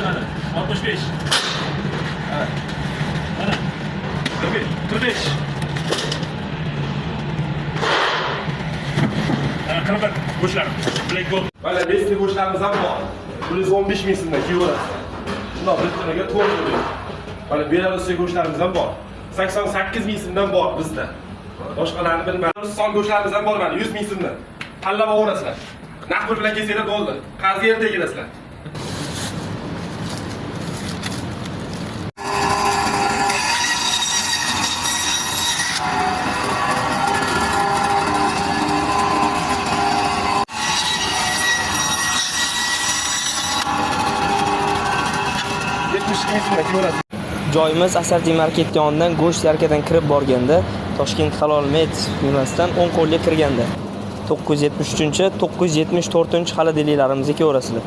Mana 65. Mana 45. 40 go'shtlar. Black gold. Mana besli go'shtlarimiz ham bor. 115 ming so'mdan kiyverasiz. Shundoq bir tunaga to'g'ri. Mana Belaruscha go'shtlarimiz ham bor. 88 ming so'mdan bor bizda. Boshqalarni bilmayman. Son go'shtlarimiz ham bor mana 100 ming so'mdan. Tanlab olasizlar. Naqd pul bilan kelsanglar bo'ldi. Qarzga erta kelasizlar. Joyimiz Asardi market yonidan go'sht yarkadan kirib borganda Toshkent Halol Met yo'nalishdan 10 qo'lga kirganda 973-974 xali delilarimizga ko'rasizlar.